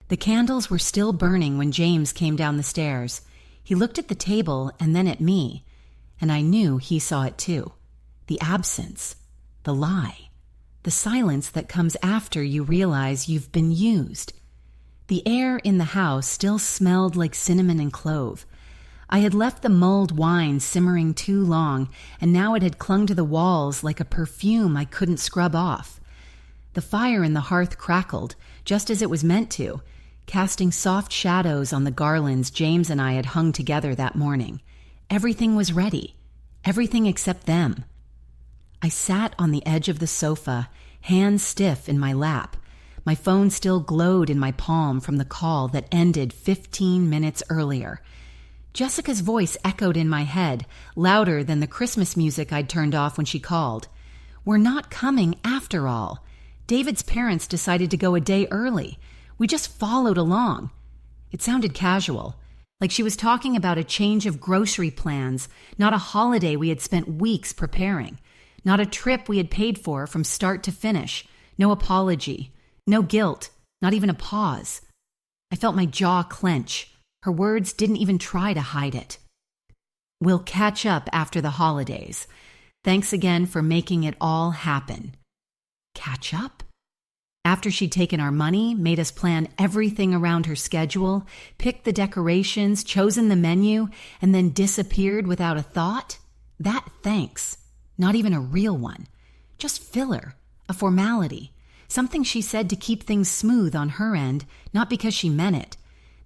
The candles were still burning when James came down the stairs. He looked at the table and then at me, and I knew he saw it too. The absence, the lie, the silence that comes after you realize you've been used. The air in the house still smelled like cinnamon and clove. I had left the mulled wine simmering too long, and now it had clung to the walls like a perfume I couldn't scrub off. The fire in the hearth crackled, just as it was meant to, casting soft shadows on the garlands James and I had hung together that morning. Everything was ready. Everything except them. I sat on the edge of the sofa, hands stiff in my lap. My phone still glowed in my palm from the call that ended 15 minutes earlier. Jessica's voice echoed in my head, louder than the Christmas music I'd turned off when she called. "We're not coming after all. David's parents decided to go a day early. We just followed along." It sounded casual, like she was talking about a change of grocery plans, not a holiday we had spent weeks preparing, not a trip we had paid for from start to finish, no apology, no guilt, not even a pause. I felt my jaw clench. Her words didn't even try to hide it. "We'll catch up after the holidays. Thanks again for making it all happen." Catch up? After she'd taken our money, made us plan everything around her schedule, picked the decorations, chosen the menu, and then disappeared without a thought? That thanks. Not even a real one. Just filler, a formality. Something she said to keep things smooth on her end, not because she meant it.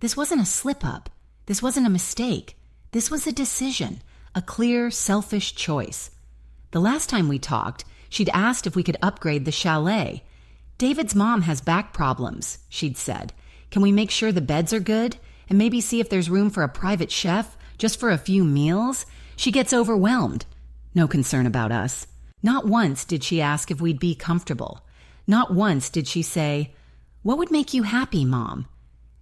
This wasn't a slip-up. This wasn't a mistake. This was a decision, a clear, selfish choice. The last time we talked, she'd asked if we could upgrade the chalet. "David's mom has back problems," she'd said. "Can we make sure the beds are good? And maybe see if there's room for a private chef, just for a few meals? She gets overwhelmed." No concern about us. Not once did she ask if we'd be comfortable. Not once did she say, "What would make you happy, Mom?"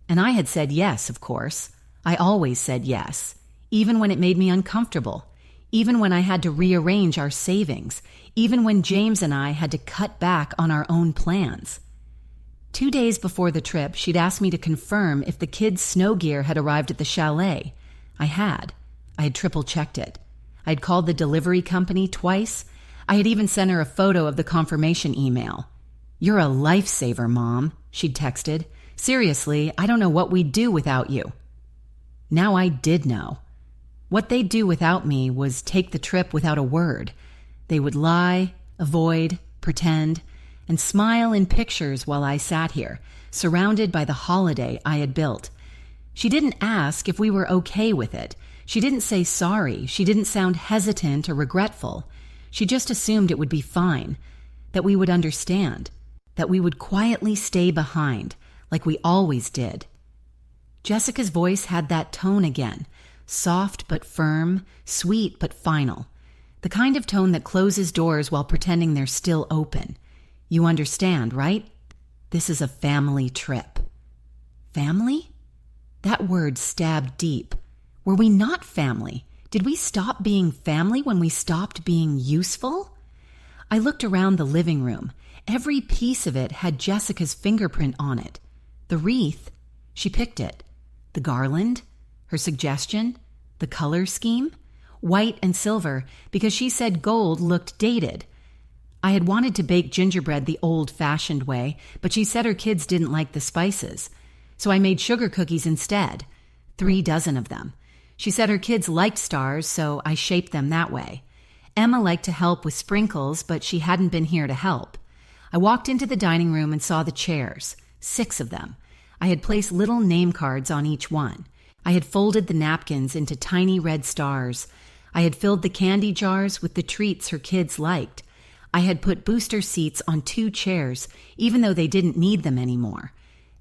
And I had said yes, of course. I always said yes, even when it made me uncomfortable, even when I had to rearrange our savings, even when James and I had to cut back on our own plans. 2 days before the trip, she'd asked me to confirm if the kids' snow gear had arrived at the chalet. I had. I had triple-checked it. I had called the delivery company twice. I had even sent her a photo of the confirmation email. "You're a lifesaver, Mom," she'd texted. "Seriously, I don't know what we'd do without you." Now I did know. What they'd do without me was take the trip without a word. They would lie, avoid, pretend, and smile in pictures while I sat here, surrounded by the holiday I had built. She didn't ask if we were okay with it. She didn't say sorry. She didn't sound hesitant or regretful. She just assumed it would be fine, that we would understand, that we would quietly stay behind, like we always did. Jessica's voice had that tone again, soft but firm, sweet but final. The kind of tone that closes doors while pretending they're still open. You understand, right? This is a family trip. Family? That word stabbed deep. Were we not family? Did we stop being family when we stopped being useful? I looked around the living room. Every piece of it had Jessica's fingerprint on it. The wreath, she picked it. The garland, her suggestion, the color scheme, white and silver, because she said gold looked dated. I had wanted to bake gingerbread the old-fashioned way, but she said her kids didn't like the spices. So I made sugar cookies instead, 3 dozen of them. She said her kids liked stars, so I shaped them that way. Emma liked to help with sprinkles, but she hadn't been here to help. I walked into the dining room and saw the chairs, 6 of them. I had placed little name cards on each one. I had folded the napkins into tiny red stars. I had filled the candy jars with the treats her kids liked. I had put booster seats on 2 chairs, even though they didn't need them anymore.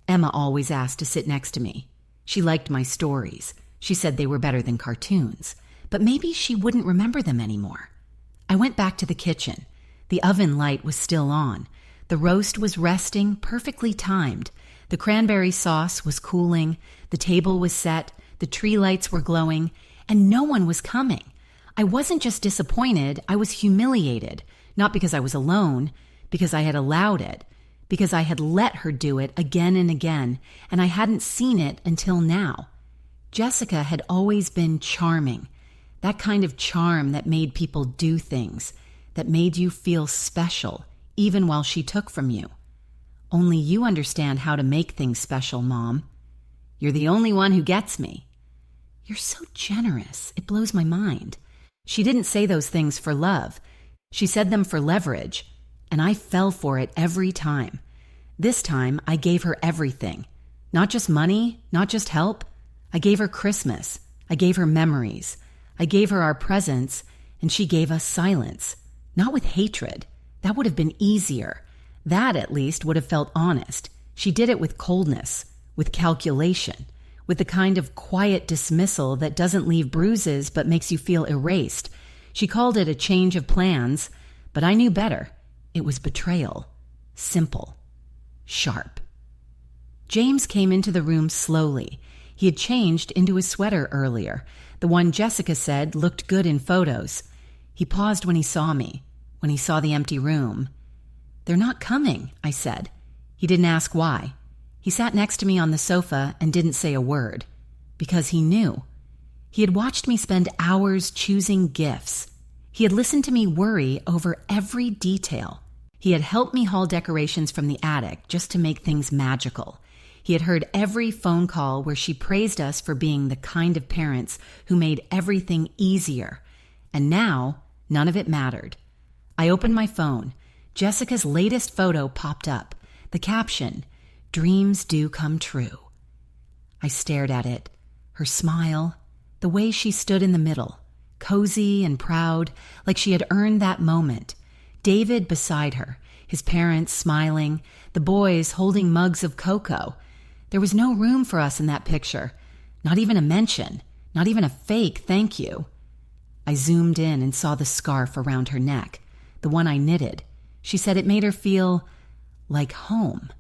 Emma always asked to sit next to me. She liked my stories. She said they were better than cartoons. But maybe she wouldn't remember them anymore. I went back to the kitchen. The oven light was still on. The roast was resting, perfectly timed. The cranberry sauce was cooling. The table was set. The tree lights were glowing. And no one was coming. I wasn't just disappointed. I was humiliated. Not because I was alone, because I had allowed it. because I had let her do it again and again, and I hadn't seen it until now. Jessica had always been charming, that kind of charm that made people do things, that made you feel special, even while she took from you. Only you understand how to make things special, Mom. You're the only one who gets me. You're so generous. It blows my mind. She didn't say those things for love. She said them for leverage, and I fell for it every time. This time, I gave her everything. Not just money, not just help. I gave her Christmas. I gave her memories. I gave her our presents, and she gave us silence. Not with hatred. That would have been easier. That, at least, would have felt honest. She did it with coldness, with calculation, with the kind of quiet dismissal that doesn't leave bruises but makes you feel erased. She called it a change of plans, but I knew better. It was betrayal. Simple. Sharp. James came into the room slowly. He had changed into his sweater earlier, the one Jessica said looked good in photos. He paused when he saw me, when he saw the empty room. "They're not coming," I said. He didn't ask why. He sat next to me on the sofa and didn't say a word. Because he knew. He had watched me spend hours choosing gifts. He had listened to me worry over every detail. He had helped me haul decorations from the attic just to make things magical. He had heard every phone call where she praised us for being the kind of parents who made everything easier. And now, none of it mattered. I opened my phone. Jessica's latest photo popped up. The caption, "Dreams do come true." I stared at it. Her smile, the way she stood in the middle, cozy and proud, like she had earned that moment. David beside her, his parents smiling, the boys holding mugs of cocoa. There was no room for us in that picture. Not even a mention, not even a fake thank you. I zoomed in and saw the scarf around her neck, the one I knitted. She said it made her feel like home.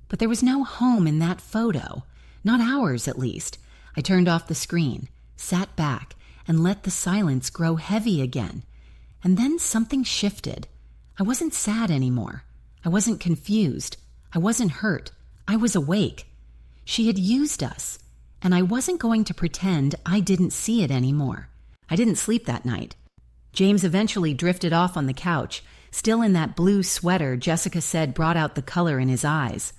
But there was no home in that photo, not ours at least. I turned off the screen, sat back, and let the silence grow heavy again. And then something shifted. I wasn't sad anymore. I wasn't confused. I wasn't hurt. I was awake. She had used us, and I wasn't going to pretend I didn't see it anymore. I didn't sleep that night. James eventually drifted off on the couch, still in that blue sweater Jessica said brought out the color in his eyes.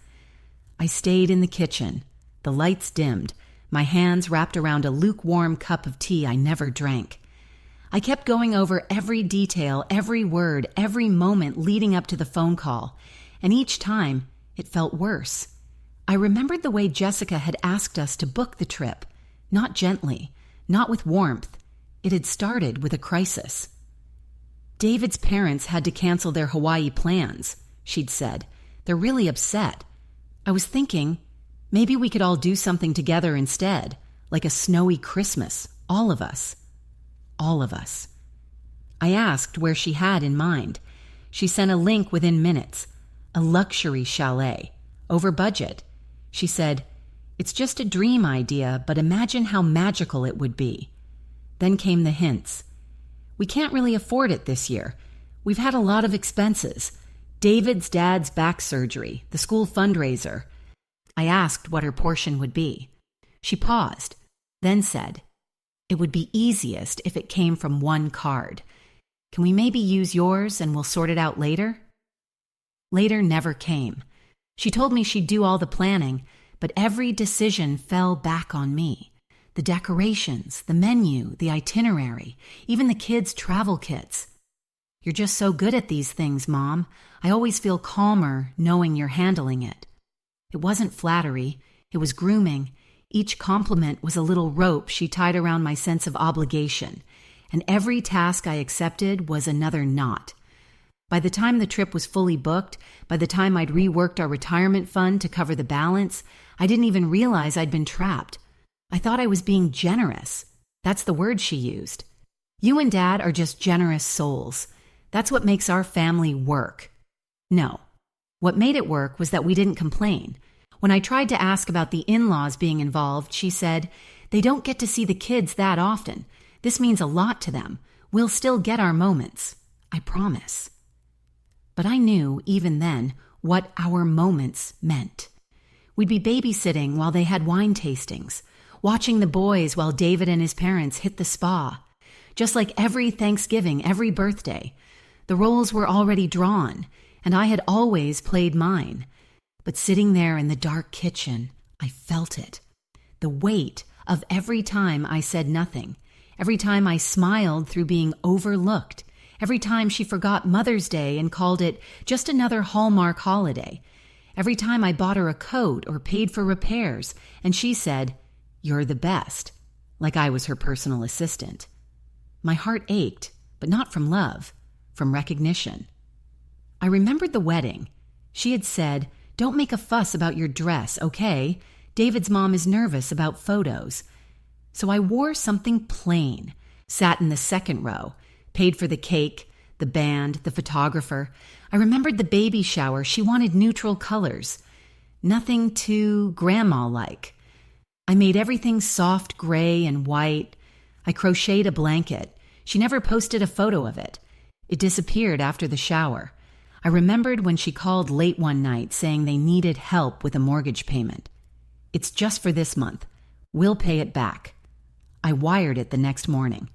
I stayed in the kitchen. The lights dimmed, my hands wrapped around a lukewarm cup of tea I never drank. I kept going over every detail, every word, every moment leading up to the phone call, and each time it felt worse. I remembered the way Jessica had asked us to book the trip, not gently, not with warmth. It had started with a crisis. "David's parents had to cancel their Hawaii plans," she'd said. "They're really upset." I was thinking, maybe we could all do something together instead, like a snowy Christmas, all of us. All of us. I asked where she had in mind. She sent a link within minutes. A luxury chalet. Over budget. She said, "It's just a dream idea, but imagine how magical it would be." Then came the hints. "We can't really afford it this year. We've had a lot of expenses. David's dad's back surgery, the school fundraiser." I asked what her portion would be. She paused, then said, "It would be easiest if it came from one card. Can we maybe use yours and we'll sort it out later?" Later never came. She told me she'd do all the planning, but every decision fell back on me. The decorations, the menu, the itinerary, even the kids' travel kits. "You're just so good at these things, Mom. I always feel calmer knowing you're handling it." It wasn't flattery. It was grooming. Each compliment was a little rope she tied around my sense of obligation, and every task I accepted was another knot. By the time the trip was fully booked, by the time I'd reworked our retirement fund to cover the balance, I didn't even realize I'd been trapped. I thought I was being generous. That's the word she used. "You and Dad are just generous souls. That's what makes our family work." No. What made it work was that we didn't complain. When I tried to ask about the in-laws being involved, she said, "They don't get to see the kids that often. This means a lot to them. We'll still get our moments. I promise." But I knew, even then, what our moments meant. We'd be babysitting while they had wine tastings, watching the boys while David and his parents hit the spa. Just like every Thanksgiving, every birthday, the roles were already drawn, and I had always played mine. But sitting there in the dark kitchen, I felt it. The weight of every time I said nothing, every time I smiled through being overlooked, every time she forgot Mother's Day and called it just another Hallmark holiday, every time I bought her a coat or paid for repairs, and she said, "You're the best," like I was her personal assistant. My heart ached, but not from love, from recognition. I remembered the wedding. She had said, "Don't make a fuss about your dress, okay? David's mom is nervous about photos." So I wore something plain, sat in the second row, paid for the cake, the band, the photographer. I remembered the baby shower. She wanted neutral colors. Nothing too grandma-like. I made everything soft gray and white. I crocheted a blanket. She never posted a photo of it. It disappeared after the shower. I remembered when she called late one night saying they needed help with a mortgage payment. "It's just for this month. We'll pay it back." I wired it the next morning.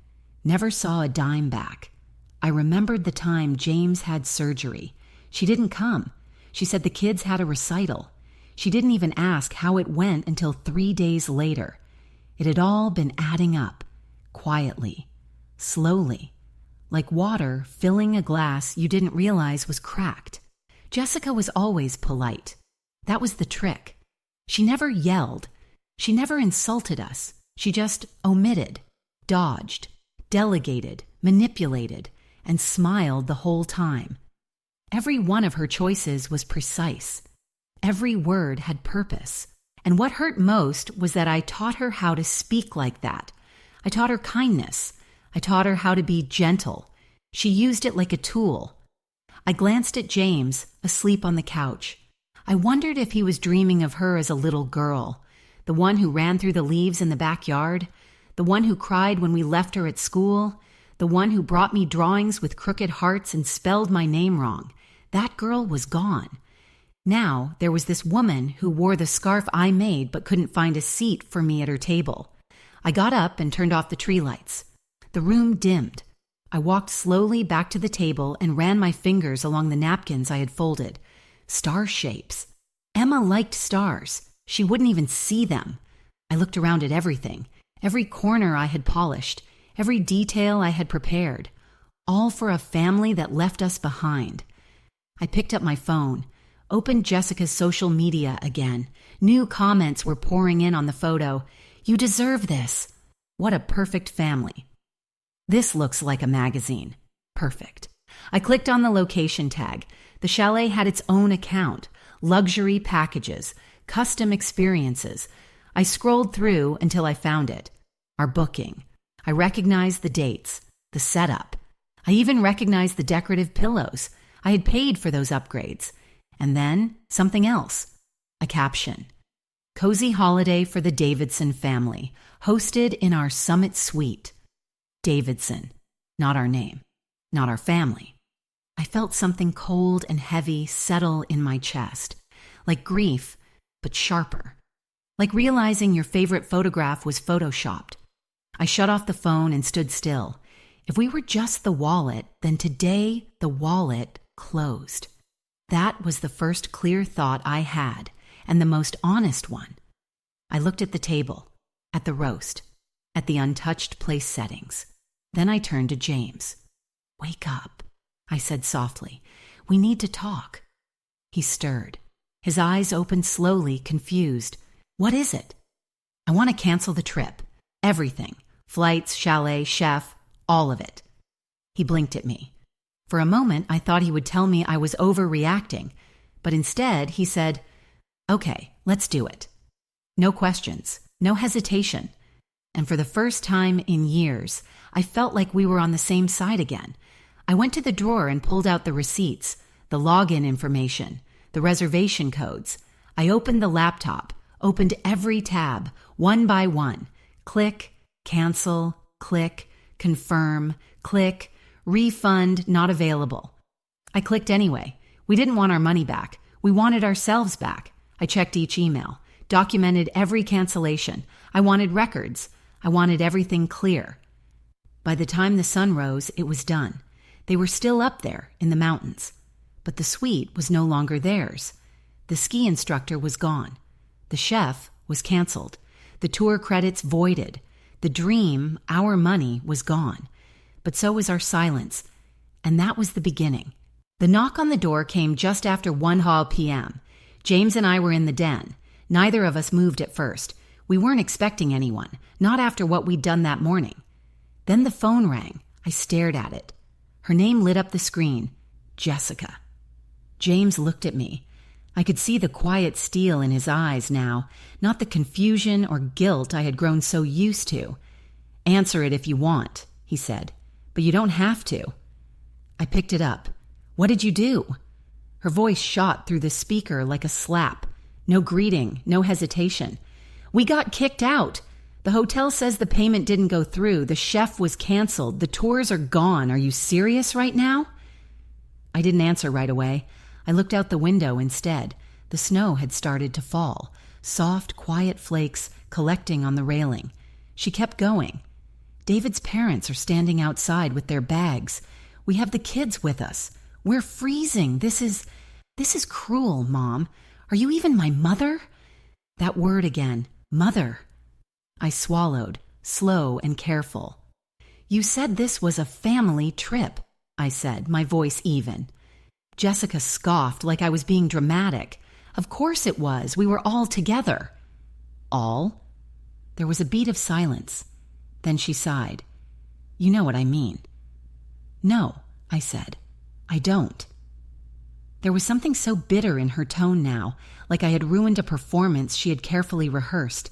Never saw a dime back. I remembered the time James had surgery. She didn't come. She said the kids had a recital. She didn't even ask how it went until 3 days later. It had all been adding up, quietly, slowly, like water filling a glass you didn't realize was cracked. Jessica was always polite. That was the trick. She never yelled. She never insulted us. She just omitted, dodged, delegated, manipulated, and smiled the whole time. Every one of her choices was precise. Every word had purpose. And what hurt most was that I taught her how to speak like that. I taught her kindness. I taught her how to be gentle. She used it like a tool. I glanced at James, asleep on the couch. I wondered if he was dreaming of her as a little girl, the one who ran through the leaves in the backyard, the one who cried when we left her at school, the one who brought me drawings with crooked hearts and spelled my name wrong. That girl was gone. Now there was this woman who wore the scarf I made but couldn't find a seat for me at her table. I got up and turned off the tree lights. The room dimmed. I walked slowly back to the table and ran my fingers along the napkins I had folded. Star shapes. Emma liked stars. She wouldn't even see them. I looked around at everything, every corner I had polished, every detail I had prepared, all for a family that left us behind. I picked up my phone, opened Jessica's social media again. New comments were pouring in on the photo. "You deserve this." What a perfect family. This looks like a magazine. Perfect. I clicked on the location tag. The chalet had its own account, luxury packages, custom experiences. I scrolled through until I found it. Our booking. I recognized the dates, the setup. I even recognized the decorative pillows. I had paid for those upgrades. And then something else. A caption. "Cozy holiday for the Davidson family, hosted in our Summit Suite." Davidson. Not our name. Not our family. I felt something cold and heavy settle in my chest. Like grief, but sharper. Like realizing your favorite photograph was photoshopped. I shut off the phone and stood still. If we were just the wallet, then today the wallet closed. That was the first clear thought I had, and the most honest one. I looked at the table, at the roast, at the untouched place settings. Then I turned to James. "Wake up," I said softly. "We need to talk." He stirred. His eyes opened slowly, confused. "What is it?" "I want to cancel the trip. Everything. Flights, chalet, chef, all of it." He blinked at me. For a moment, I thought he would tell me I was overreacting, but instead he said, "Okay, let's do it." No questions, no hesitation. And for the first time in years, I felt like we were on the same side again. I went to the drawer and pulled out the receipts, the login information, the reservation codes. I opened the laptop, opened every tab, one by one. Click, cancel, click, confirm, click, refund not available. I clicked anyway. We didn't want our money back. We wanted ourselves back. I checked each email, documented every cancellation. I wanted records. I wanted everything clear. By the time the sun rose, it was done. They were still up there in the mountains. But the suite was no longer theirs. The ski instructor was gone. The chef was canceled. The tour credits voided. The dream, our money, was gone. But so was our silence. And that was the beginning. The knock on the door came just after 1 p.m. James and I were in the den. Neither of us moved at first. We weren't expecting anyone, not after what we'd done that morning. Then the phone rang. I stared at it. Her name lit up the screen. Jessica. James looked at me. I could see the quiet steel in his eyes now, not the confusion or guilt I had grown so used to. "Answer it if you want," he said, "but you don't have to." I picked it up. "What did you do?" Her voice shot through the speaker like a slap. No greeting, no hesitation. "We got kicked out. The hotel says the payment didn't go through. The chef was canceled. The tours are gone. Are you serious right now?" I didn't answer right away. I looked out the window instead. The snow had started to fall, soft, quiet flakes collecting on the railing. She kept going. "David's parents are standing outside with their bags. We have the kids with us. We're freezing. This is cruel, Mom. Are you even my mother?" That word again, mother. I swallowed, slow and careful. "You said this was a family trip," I said, my voice even. Jessica scoffed like I was being dramatic. "Of course it was. We were all together." "All?" There was a beat of silence. Then she sighed. "You know what I mean." "No," I said. "I don't." There was something so bitter in her tone now, like I had ruined a performance she had carefully rehearsed.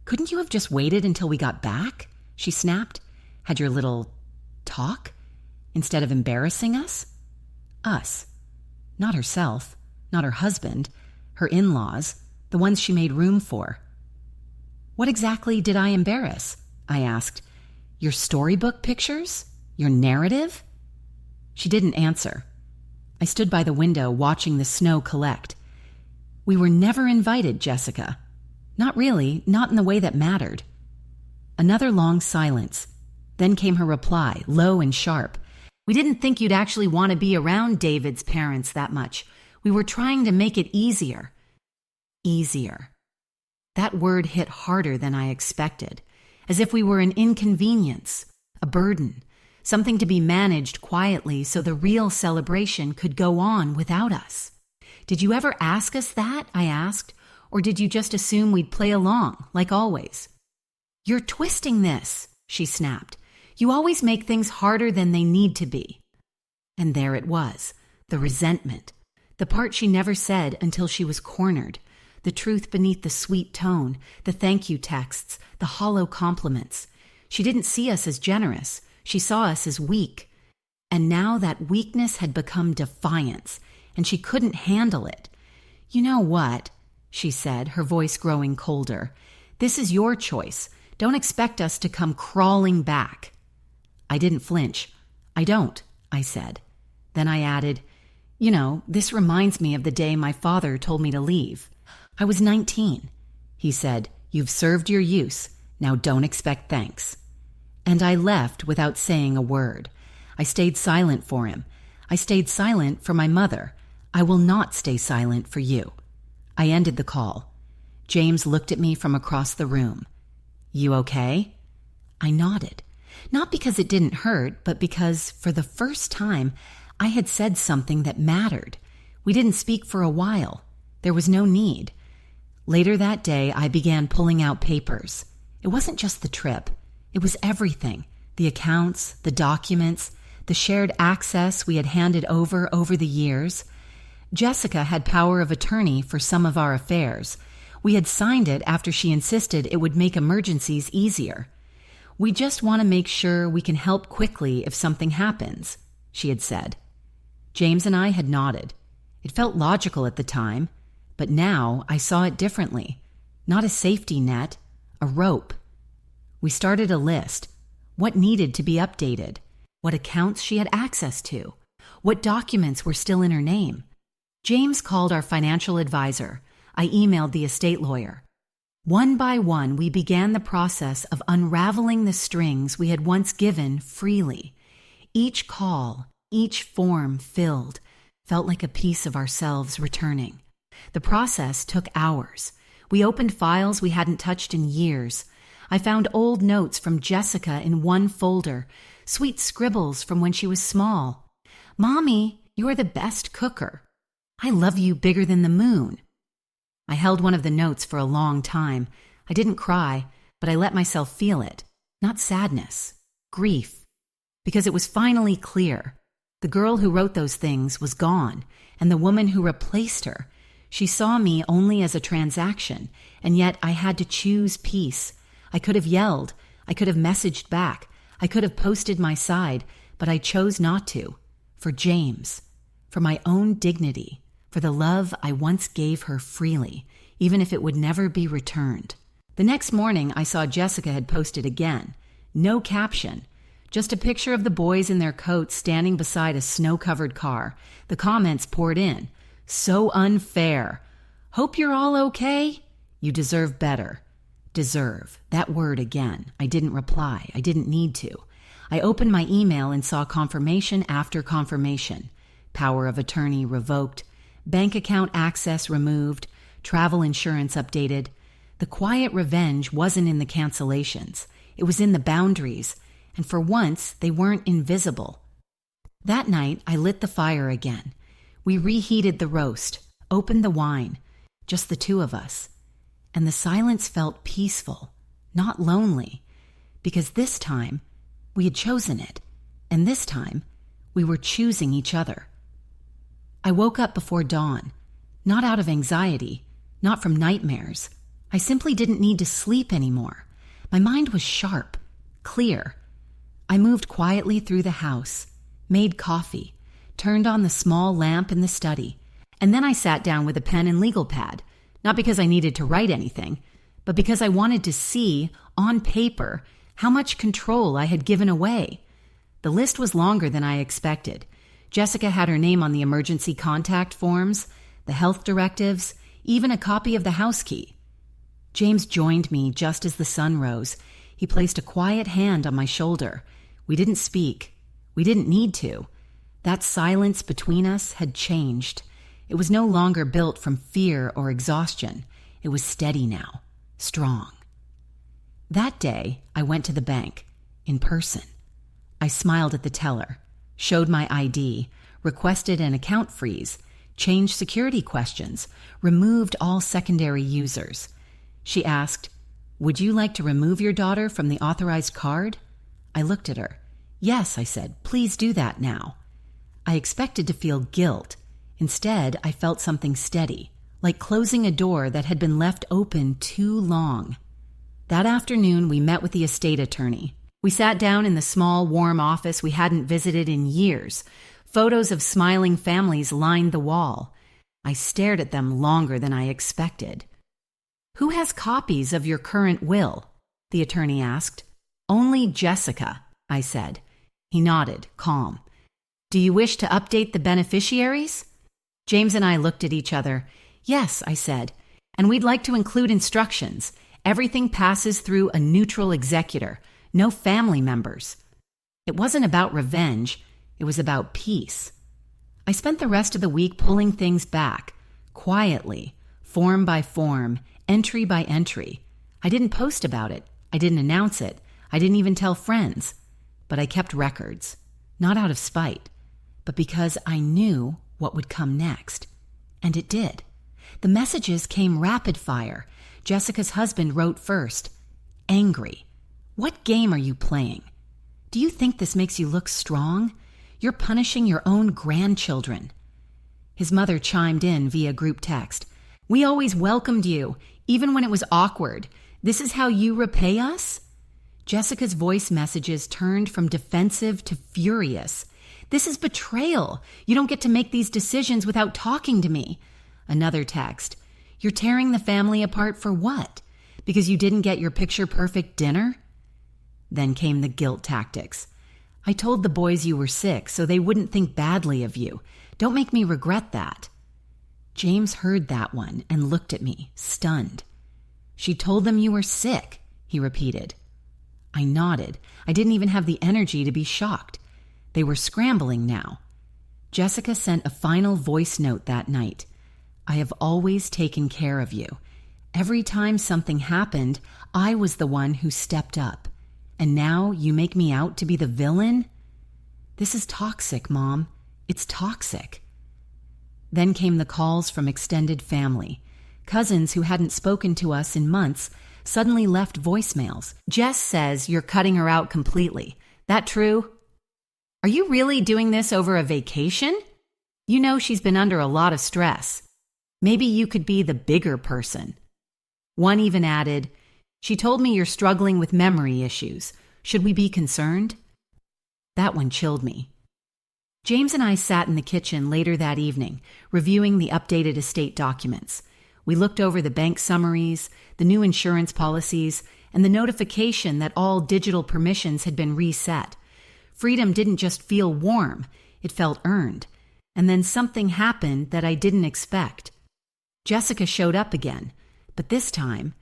"Couldn't you have just waited until we got back?" she snapped. "Had your little talk? Instead of embarrassing us?" Us. Not herself, not her husband, her in-laws, the ones she made room for. "What exactly did I embarrass?" I asked. "Your storybook pictures? Your narrative?" She didn't answer. I stood by the window watching the snow collect. "We were never invited, Jessica. Not really, not in the way that mattered." Another long silence. Then came her reply, low and sharp. "We didn't think you'd actually want to be around David's parents that much. We were trying to make it easier." Easier. That word hit harder than I expected, as if we were an inconvenience, a burden, something to be managed quietly so the real celebration could go on without us. "Did you ever ask us that?" I asked, "or did you just assume we'd play along, like always?" "You're twisting this," she snapped. "You always make things harder than they need to be." And there it was, the resentment, the part she never said until she was cornered, the truth beneath the sweet tone, the thank you texts, the hollow compliments. She didn't see us as generous. She saw us as weak. And now that weakness had become defiance, and she couldn't handle it. "You know what?" she said, her voice growing colder. "This is your choice. Don't expect us to come crawling back." I didn't flinch. "I don't," I said. Then I added, "You know, this reminds me of the day my father told me to leave. I was 19. He said, 'You've served your use. Now don't expect thanks.' And I left without saying a word. I stayed silent for him. I stayed silent for my mother. I will not stay silent for you." I ended the call. James looked at me from across the room. "You okay?" I nodded. Not because it didn't hurt, but because, for the first time, I had said something that mattered. We didn't speak for a while. There was no need. Later that day, I began pulling out papers. It wasn't just the trip. It was everything. The accounts, the documents, the shared access we had handed over the years. Jessica had power of attorney for some of our affairs. We had signed it after she insisted it would make emergencies easier. "We just want to make sure we can help quickly if something happens," she had said. James and I had nodded. It felt logical at the time, but now I saw it differently. Not a safety net, a rope. We started a list. What needed to be updated? What accounts she had access to? What documents were still in her name? James called our financial advisor. I emailed the estate lawyer. One by one, we began the process of unraveling the strings we had once given freely. Each call, each form filled, felt like a piece of ourselves returning. The process took hours. We opened files we hadn't touched in years. I found old notes from Jessica in one folder, sweet scribbles from when she was small. "Mommy, you are the best cooker. I love you bigger than the moon." I held one of the notes for a long time. I didn't cry, but I let myself feel it. Not sadness, grief. Because it was finally clear. The girl who wrote those things was gone, and the woman who replaced her, she saw me only as a transaction, and yet I had to choose peace. I could have yelled. I could have messaged back. I could have posted my side, but I chose not to. For James. For my own dignity. For the love I once gave her freely, even if it would never be returned. The next morning, I saw Jessica had posted again. No caption. Just a picture of the boys in their coats standing beside a snow-covered car. The comments poured in. "So unfair. Hope you're all okay? You deserve better." Deserve. That word again. I didn't reply. I didn't need to. I opened my email and saw confirmation after confirmation. Power of attorney revoked. Bank account access removed. Travel insurance updated. The quiet revenge wasn't in the cancellations. It was in the boundaries. And for once, they weren't invisible. That night, I lit the fire again. We reheated the roast, opened the wine, just the two of us. And the silence felt peaceful, not lonely, because this time, we had chosen it, and this time, we were choosing each other. I woke up before dawn, not out of anxiety, not from nightmares. I simply didn't need to sleep anymore. My mind was sharp, clear. I moved quietly through the house, made coffee, turned on the small lamp in the study, and then I sat down with a pen and legal pad, not because I needed to write anything, but because I wanted to see, on paper, how much control I had given away. The list was longer than I expected. Jessica had her name on the emergency contact forms, the health directives, even a copy of the house key. James joined me just as the sun rose. He placed a quiet hand on my shoulder. We didn't speak. We didn't need to. That silence between us had changed. It was no longer built from fear or exhaustion. It was steady now, strong. That day, I went to the bank, in person. I smiled at the teller, showed my ID, requested an account freeze, changed security questions, removed all secondary users. She asked, "Would you like to remove your daughter from the authorized card?" I looked at her. "Yes," I said, "please do that now." I expected to feel guilt. Instead, I felt something steady, like closing a door that had been left open too long. That afternoon, we met with the estate attorney. We sat down in the small, warm office we hadn't visited in years. Photos of smiling families lined the wall. I stared at them longer than I expected. "Who has copies of your current will?" the attorney asked. "Only Jessica," I said. He nodded, calm. "Do you wish to update the beneficiaries?" James and I looked at each other. "Yes," I said, "and we'd like to include instructions. Everything passes through a neutral executor. No family members." It wasn't about revenge. It was about peace. I spent the rest of the week pulling things back, quietly, form by form, entry by entry. I didn't post about it. I didn't announce it. I didn't even tell friends. But I kept records, not out of spite, but because I knew what would come next. And it did. The messages came rapid fire. Jessica's husband wrote first, "Angry. What game are you playing? Do you think this makes you look strong? You're punishing your own grandchildren." His mother chimed in via group text. "We always welcomed you, even when it was awkward. This is how you repay us?" Jessica's voice messages turned from defensive to furious. "This is betrayal. You don't get to make these decisions without talking to me." Another text. "You're tearing the family apart for what? Because you didn't get your picture-perfect dinner?" Then came the guilt tactics. "I told the boys you were sick so they wouldn't think badly of you. Don't make me regret that." James heard that one and looked at me, stunned. "She told them you were sick," he repeated. I nodded. I didn't even have the energy to be shocked. They were scrambling now. Jessica sent a final voice note that night. "I have always taken care of you. Every time something happened, I was the one who stepped up. And now you make me out to be the villain? This is toxic, Mom. It's toxic." Then came the calls from extended family. Cousins who hadn't spoken to us in months suddenly left voicemails. "Jess says you're cutting her out completely. That true? Are you really doing this over a vacation? You know she's been under a lot of stress. Maybe you could be the bigger person." One even added, "She told me you're struggling with memory issues. Should we be concerned?" That one chilled me. James and I sat in the kitchen later that evening, reviewing the updated estate documents. We looked over the bank summaries, the new insurance policies, and the notification that all digital permissions had been reset. Freedom didn't just feel warm, it felt earned. And then something happened that I didn't expect. Jessica showed up again, but this time,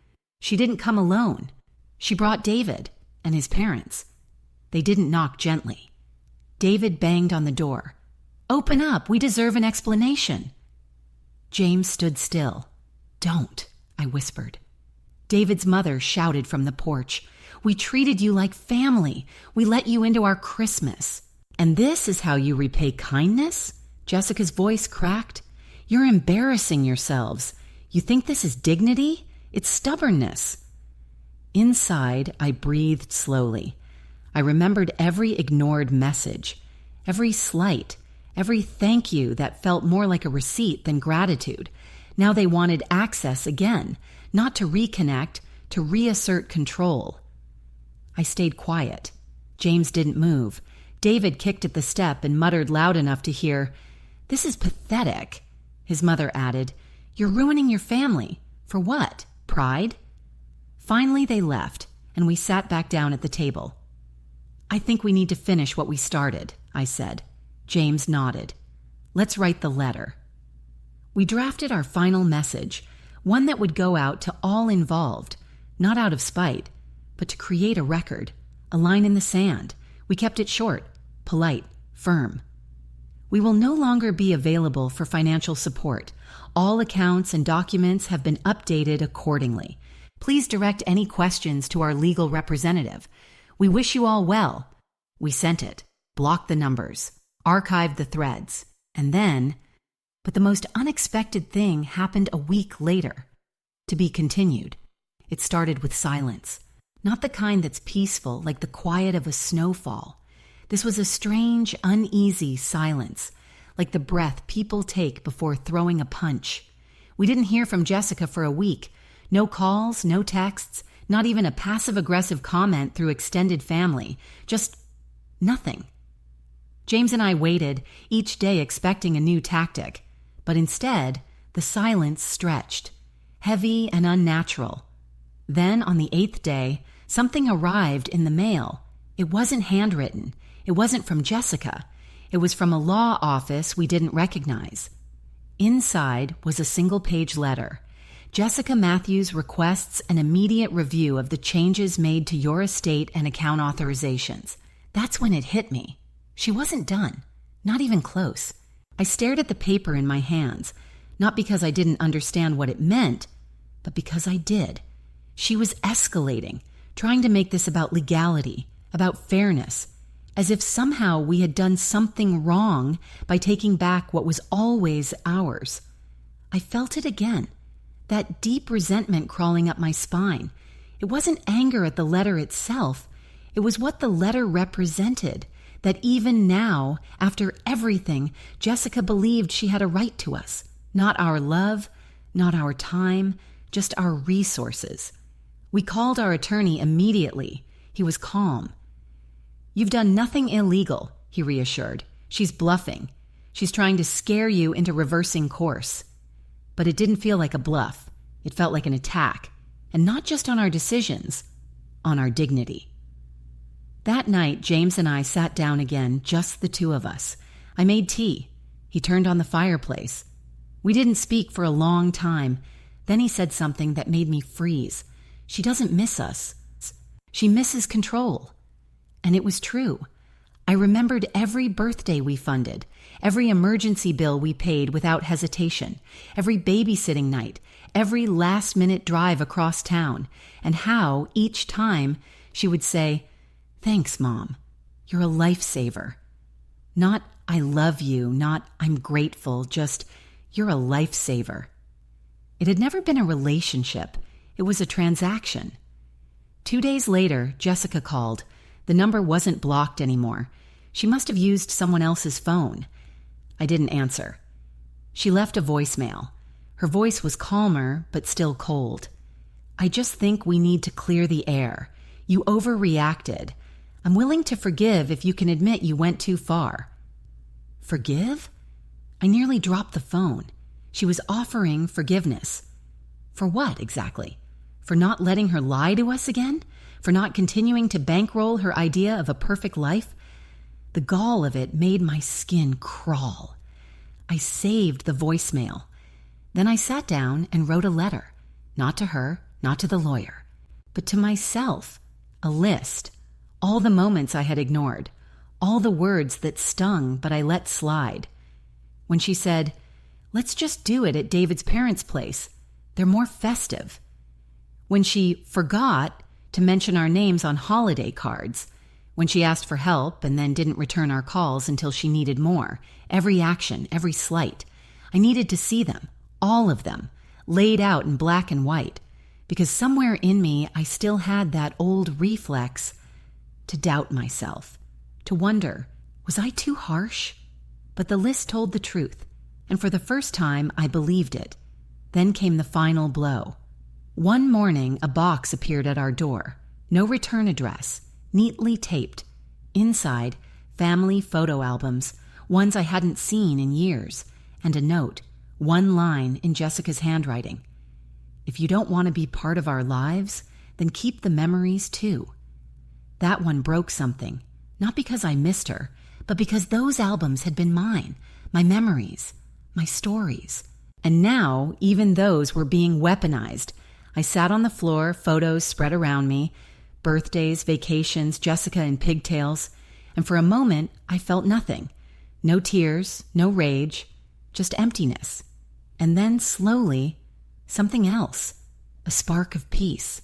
she didn't come alone. She brought David and his parents. They didn't knock gently. David banged on the door. "Open up, we deserve an explanation." James stood still. "Don't," I whispered. David's mother shouted from the porch. "We treated you like family. We let you into our Christmas. And this is how you repay kindness?" Jessica's voice cracked. "You're embarrassing yourselves. You think this is dignity? It's stubbornness." Inside, I breathed slowly. I remembered every ignored message, every slight, every thank you that felt more like a receipt than gratitude. Now they wanted access again, not to reconnect, to reassert control. I stayed quiet. James didn't move. David kicked at the step and muttered loud enough to hear, "This is pathetic." His mother added, "You're ruining your family. For what? Pride?" Finally they left, and we sat back down at the table. "I think we need to finish what we started," I said. James nodded. "Let's write the letter." We drafted our final message, one that would go out to all involved, not out of spite, but to create a record, a line in the sand. We kept it short, polite, firm. "We will no longer be available for financial support. All accounts and documents have been updated accordingly. Please direct any questions to our legal representative. We wish you all well." We sent it, blocked the numbers, archived the threads, and then... But the most unexpected thing happened a week later. To be continued. It started with silence. Not the kind that's peaceful, like the quiet of a snowfall. This was a strange, uneasy silence, like the breath people take before throwing a punch. We didn't hear from Jessica for a week. No calls, no texts, not even a passive-aggressive comment through extended family. Just nothing. James and I waited, each day expecting a new tactic. But instead, the silence stretched, heavy and unnatural. Then, on the 8th day, something arrived in the mail. It wasn't handwritten. It wasn't from Jessica. It was from a law office we didn't recognize. Inside was a single-page letter. "Jessica Matthews requests an immediate review of the changes made to your estate and account authorizations." That's when it hit me. She wasn't done. Not even close. I stared at the paper in my hands, not because I didn't understand what it meant, but because I did. She was escalating, trying to make this about legality, about fairness, as if somehow we had done something wrong by taking back what was always ours. I felt it again, that deep resentment crawling up my spine. It wasn't anger at the letter itself. It was what the letter represented, that even now, after everything, Jessica believed she had a right to us. Not our love, not our time, just our resources. We called our attorney immediately. He was calm. "You've done nothing illegal," he reassured. "She's bluffing. She's trying to scare you into reversing course." But it didn't feel like a bluff. It felt like an attack. And not just on our decisions, on our dignity. That night, James and I sat down again, just the two of us. I made tea. He turned on the fireplace. We didn't speak for a long time. Then he said something that made me freeze. She doesn't miss us. She misses control. And it was true. I remembered every birthday we funded, every emergency bill we paid without hesitation, every babysitting night, every last-minute drive across town, and how, each time, she would say, "Thanks, Mom. You're a lifesaver." Not, "I love you," not, "I'm grateful," just, "You're a lifesaver." It had never been a relationship. It was a transaction. 2 days later, Jessica called. The number wasn't blocked anymore. She must have used someone else's phone. I didn't answer. She left a voicemail. Her voice was calmer, but still cold. "I just think we need to clear the air. You overreacted. I'm willing to forgive if you can admit you went too far." Forgive? I nearly dropped the phone. She was offering forgiveness. For what, exactly? For not letting her lie to us again? For not continuing to bankroll her idea of a perfect life? The gall of it made my skin crawl. I saved the voicemail. Then I sat down and wrote a letter. Not to her, not to the lawyer, but to myself. A list. All the moments I had ignored. All the words that stung but I let slide. When she said, "Let's just do it at David's parents' place. They're more festive." When she forgot to mention our names on holiday cards. When she asked for help and then didn't return our calls until she needed more. Every action, every slight. I needed to see them, all of them, laid out in black and white, because somewhere in me I still had that old reflex to doubt myself, to wonder, was I too harsh? But the list told the truth, and for the first time I believed it. Then came the final blow. One morning a box appeared at our door. No return address, neatly taped. Inside, family photo albums, ones I hadn't seen in years, and a note, one line in Jessica's handwriting. "If you don't want to be part of our lives, then keep the memories too." That one broke something, not because I missed her, but because those albums had been mine, my memories, my stories. And now, even those were being weaponized. I sat on the floor, photos spread around me, birthdays, vacations, Jessica in pigtails, and for a moment I felt nothing. No tears, no rage, just emptiness. And then slowly, something else, a spark of peace.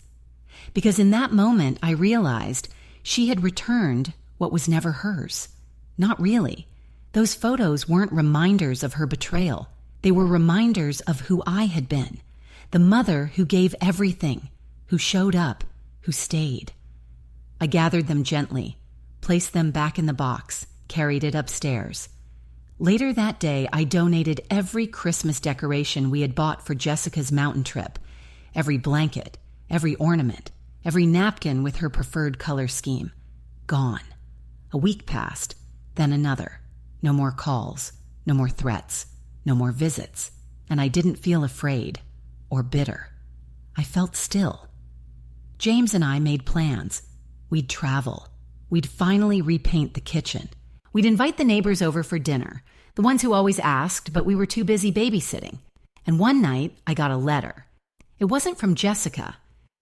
Because in that moment I realized she had returned what was never hers. Not really. Those photos weren't reminders of her betrayal. They were reminders of who I had been. The mother who gave everything, who showed up, who stayed. I gathered them gently, placed them back in the box, carried it upstairs. Later that day, I donated every Christmas decoration we had bought for Jessica's mountain trip. Every blanket, every ornament, every napkin with her preferred color scheme. Gone. A week passed, then another. No more calls, no more threats, no more visits. And I didn't feel afraid or bitter. I felt still. James and I made plans. We'd travel. We'd finally repaint the kitchen. We'd invite the neighbors over for dinner, the ones who always asked, but we were too busy babysitting. And one night, I got a letter. It wasn't from Jessica.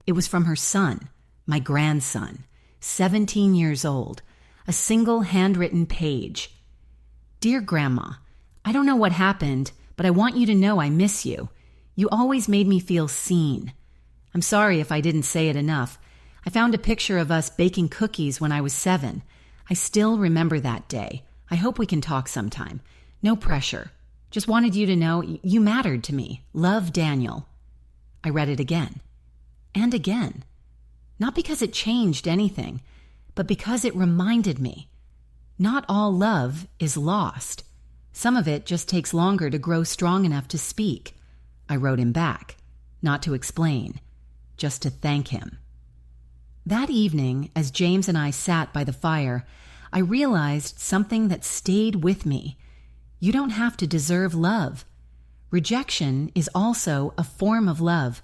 It was from her son, my grandson, 17 years old, a single handwritten page. "Dear Grandma, I don't know what happened, but I want you to know I miss you. You always made me feel seen. I'm sorry if I didn't say it enough. I found a picture of us baking cookies when I was 7. I still remember that day. I hope we can talk sometime. No pressure. Just wanted you to know you mattered to me. Love, Daniel." I read it again. And again. Not because it changed anything, but because it reminded me. Not all love is lost. Some of it just takes longer to grow strong enough to speak. I wrote him back, not to explain, just to thank him. That evening, as James and I sat by the fire, I realized something that stayed with me. You don't have to deserve love. Rejection is also a form of love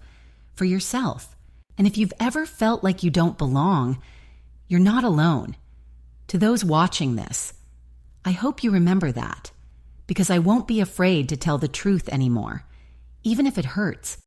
for yourself. And if you've ever felt like you don't belong, you're not alone. To those watching this, I hope you remember that. because I won't be afraid to tell the truth anymore, even if it hurts.